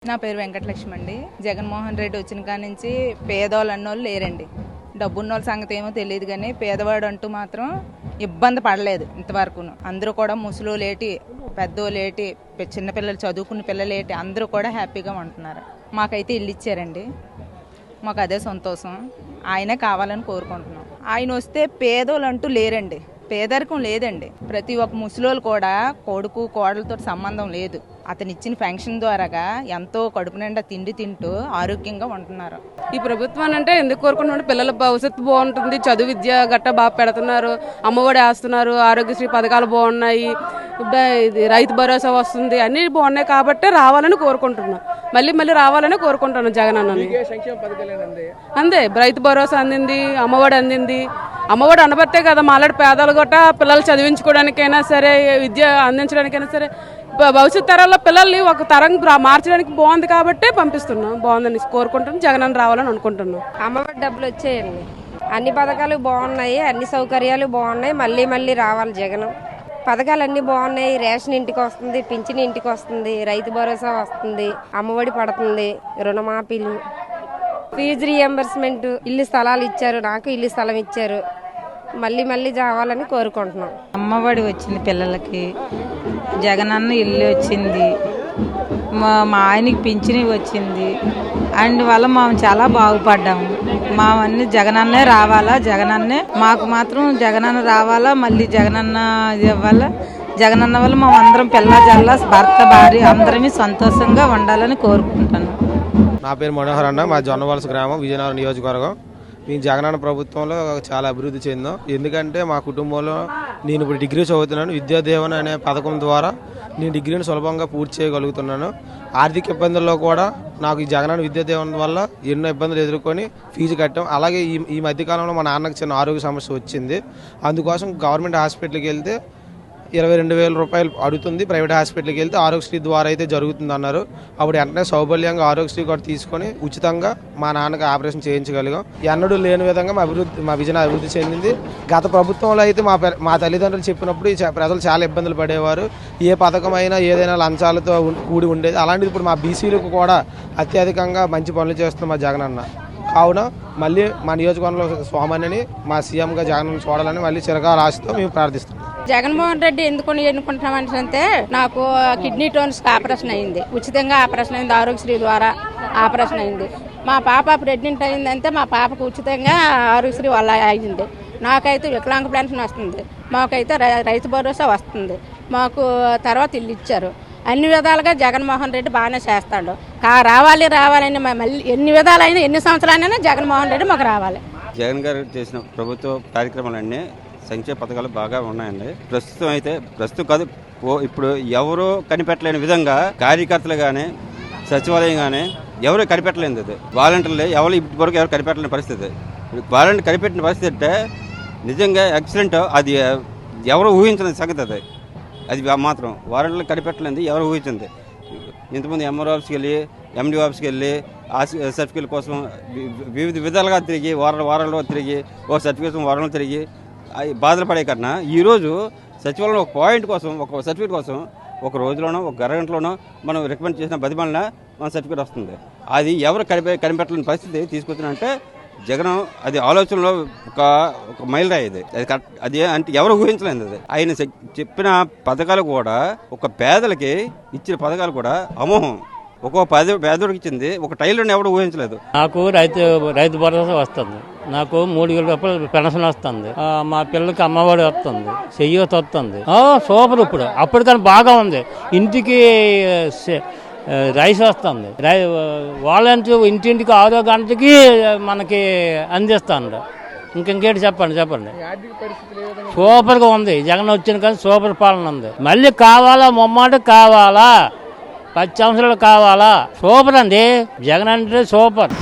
నా పేరు వెంకటలక్ష్మి అండి. జగన్మోహన్ రెడ్డి వచ్చిన కాడి నుంచి పేదవాళ్ళు అన్నోళ్ళు లేరండి. డబ్బున్నోళ్ళ సంగతి ఏమో తెలియదు కానీ పేదవాడు అంటూ మాత్రం ఇబ్బంది పడలేదు ఇంతవరకు. అందరూ కూడా ముసలోళ్ళేటి, పెద్దోళ్ళేటి, చిన్నపిల్లలు చదువుకున్న పిల్లలేటి అందరూ కూడా హ్యాపీగా ఉంటున్నారు. మాకైతే ఇల్లు ఇచ్చారండి, మాకు అదే సంతోషం. ఆయనే కావాలని కోరుకుంటున్నాం. ఆయన వస్తే పేదోళ్ళు అంటూ లేరండి, పేదరికం లేదండి. ప్రతి ఒక్క ముసలోళ్ళు కూడా కొడుకు కోడలతో సంబంధం లేదు. అతను ఇచ్చిన పెన్షన్ ద్వారాగా ఎంతో కడుపు నిండా తిండి తింటూ ఆరోగ్యంగా ఉంటున్నారు. ఈ ప్రభుత్వాన్ని అంటే ఎందుకు కోరుకుంటున్నాడు? పిల్లల భవిష్యత్తు బాగుంటుంది, చదువు విద్య గట్ట బాగా పెడుతున్నారు, అమ్మఒడి వేస్తున్నారు, ఆరోగ్యశ్రీ పథకాలు బాగున్నాయి, రైతు భరోసా వస్తుంది, అన్నీ బాగున్నాయి కాబట్టి రావాలని కోరుకుంటున్నాం. మళ్ళీ మళ్ళీ రావాలని కోరుకుంటున్నాను జగన్ అన్నని. అంతే, రైతు భరోసా అందింది, అమ్మఒడి అందింది. అమ్మఒడి అనబట్టే కదా మాలాడి పేదలు గట్ట పిల్లలు చదివించుకోవడానికైనా సరే, విద్య అందించడానికైనా సరే, భవిష్యత్ తరాల్లో పిల్లల్ని ఒక తరం మార్చడానికి బాగుంది కాబట్టి పంపిస్తున్నాం. బాగుందని కోరుకుంటున్నాం, జగన్ అన్న రావాలని అనుకుంటున్నాం. అమ్మఒడి డబ్బులు వచ్చాయండి, అన్ని పథకాలు బాగున్నాయి, అన్ని సౌకర్యాలు బాగున్నాయి. మళ్ళీ మళ్ళీ రావాలి జగన్. పథకాలు అన్నీ బాగున్నాయి. రేషన్ ఇంటికి వస్తుంది, పింఛన్ ఇంటికి వస్తుంది, రైతు భరోసా వస్తుంది, అమ్మఒడి పడుతుంది, రుణమాఫీలు, ఫీజు రీఎంబర్స్మెంట్, ఇల్లు స్థలాలు ఇచ్చారు, నాకు ఇల్లు స్థలం ఇచ్చారు. మళ్ళీ మళ్ళీ రావాలని కోరుకుంటున్నాం. అమ్మఒడి వచ్చింది పిల్లలకి, జగనన్న ఇల్లు వచ్చింది, మా ఆయనకి పింఛని వచ్చింది. అందువల్ల మేము చాలా బాగుపడ్డాము. మావన్నీ జగనన్నే రావాలా, జగనన్నే మాకు మాత్రం జగనన్న రావాలా, మళ్ళీ జగనన్న ఇది ఇవ్వాలా. జగనన్న వల్ల మేము అందరం పిల్ల జల్ల భర్త భార్య అందరమే సంతోషంగా ఉండాలని కోరుకుంటాను. నా పేరు మనోహర్ అన్న, మా జొన్నవలస గ్రామం, విజయనగరం నియోజకవర్గం. మేము జగనన్న ప్రభుత్వంలో చాలా అభివృద్ధి చెందాం. ఎందుకంటే మా కుటుంబంలో నేను ఇప్పుడు డిగ్రీ చదువుతున్నాను. విద్యాదీవెన అనే పథకం ద్వారా నేను డిగ్రీని సులభంగా పూర్తి చేయగలుగుతున్నాను. ఆర్థిక ఇబ్బందుల్లో కూడా నాకు ఈ జగనన్న విద్యాదీవెన వల్ల ఎన్నో ఇబ్బందులు ఎదుర్కొని ఫీజు కట్టాం. అలాగే ఈ మధ్యకాలంలో మా నాన్నకు చిన్న ఆరోగ్య సమస్య వచ్చింది. అందుకోసం గవర్నమెంట్ హాస్పిటల్కి వెళ్తే 22,000 రూపాయలు అడుగుతుంది. ప్రైవేట్ హాస్పిటల్కి వెళ్తే ఆరోగ్యశ్రీ ద్వారా అయితే జరుగుతుంది అన్నారు. అప్పుడు వెంటనే సౌబల్యంగా ఆరోగ్యశ్రీ కూడా తీసుకొని ఉచితంగా మా నాన్నకి ఆపరేషన్ చేయించగలిగాం. ఎన్నడూ లేని విధంగా మా విజయనగరం అభివృద్ధి చెందింది. గత ప్రభుత్వంలో అయితే మా తల్లిదండ్రులు చెప్పినప్పుడు ప్రజలు చాలా ఇబ్బందులు పడేవారు. ఏ పథకం అయినా ఏదైనా లంచాలతో కూడి ఉండేది. అలాంటిది ఇప్పుడు మా బీసీలకు కూడా అత్యధికంగా మంచి పనులు చేస్తున్న మా జగనన్న. కావున మళ్ళీ మా నియోజకవర్గంలో స్వామిని మా సీఎంగా జగన్ చూడాలని మళ్ళీ చిరకాల ఆశతో మేము ప్రార్థిస్తాం. జగన్మోహన్ రెడ్డి ఎందుకు ఎన్నుకుంటున్నామంటే నాకు కిడ్నీ స్టోన్స్ ఆపరేషన్ అయింది, ఉచితంగా ఆపరేషన్ అయింది, ఆరోగ్యశ్రీ ద్వారా ఆపరేషన్ అయింది. మా పాప ప్రెగ్నెంట్ అయిందంటే మా పాపకు ఉచితంగా ఆరోగ్యశ్రీ వల్ల అయింది. నాకైతే వికలాంగ పెన్షన్ వస్తుంది, మాకైతే రైతు భరోసా వస్తుంది, మాకు తర్వాత ఇల్లు ఇచ్చారు. అన్ని విధాలుగా జగన్మోహన్ రెడ్డి బాగానే చేస్తాడు. రావాలని మళ్ళీ ఎన్ని విధాలైనా ఎన్ని సంవత్సరాలైనా జగన్మోహన్ రెడ్డి మాకు రావాలి. జగన్ గారు చేసిన ప్రభుత్వ కార్యక్రమాలన్నీ సంక్షేమ పథకాలు బాగా ఉన్నాయండి. ప్రస్తుతం కాదు, ఇప్పుడు ఎవరూ కనిపెట్టలేని విధంగా కార్యకర్తలు కానీ సచివాలయం కానీ ఎవరు కనిపెట్టలేదు. అది వాలంటీర్లు ఇప్పటివరకు ఎవరు కనిపెట్టలేని పరిస్థితి. వాలంటీర్ కనిపెట్టిన పరిస్థితి అంటే నిజంగా ఎక్సలెంట్. అది ఎవరు ఊహించిన సంగతి. అది మాత్రం వారంటీలు కనిపెట్టలేదు, ఎవరు ఊహించింది. ఇంతకుముందు ఎంఆర్ఓ ఆఫీస్కి వెళ్ళి ఎండి ఆఫీస్కి వెళ్ళి ఆ సర్టిఫికేట్ కోసం వివిధ విధాలుగా తిరిగి వారాల్లో తిరిగి ఒక సర్టిఫికేట్ వారంలో తిరిగి బాధలు పడే కన్నా ఈరోజు సచివాలయంలో ఒక పాయింట్ కోసం, ఒక సర్టిఫికేట్ కోసం ఒక రోజులోనో ఒక అరగంటలోనో మనం రికమెండ్ చేసిన 10 మందిన మన సర్టిఫికేట్ వస్తుంది. అది ఎవరు కనిపెట్టలేని పరిస్థితి తీసుకొచ్చినంటే జగన్ అది ఆలోచనలో ఒక మైలురాయి. అది అంటే ఎవరు ఊహించలేదు. అది ఆయన చెప్పిన పథకాలు కూడా, ఒక పేదలకి ఇచ్చిన పథకాలు కూడా అమోహం. ఒక్కో పేదోడికి ఇచ్చింది, ఒక టైలర్ని ఎవరు ఊహించలేదు. నాకు రైతు భరోసా వస్తుంది, నాకు 3,000 రూపాయలు పెన్షన్ వస్తుంది, మా పిల్లలకి అమ్మఒడి వస్తుంది, చెయ్యత వస్తుంది. సూపర్. ఇప్పుడు అప్పటికన్నా బాగా ఉంది. ఇంటికి రైస్ వస్తుంది, వాలంటీర్ ఇంటింటికి 6 గంటలకి మనకి అందిస్తాను. ఇంకేంటి చెప్పండి. సూపర్గా ఉంది. జగన్ వచ్చిన కానీ సూపర్ పాలన ఉంది. మళ్ళీ కావాలా, మొమ్మాట కావాలా, 10 సంవత్సరాలు కావాలా. సూపర్ అండి, జగన్ అంటే సూపర్.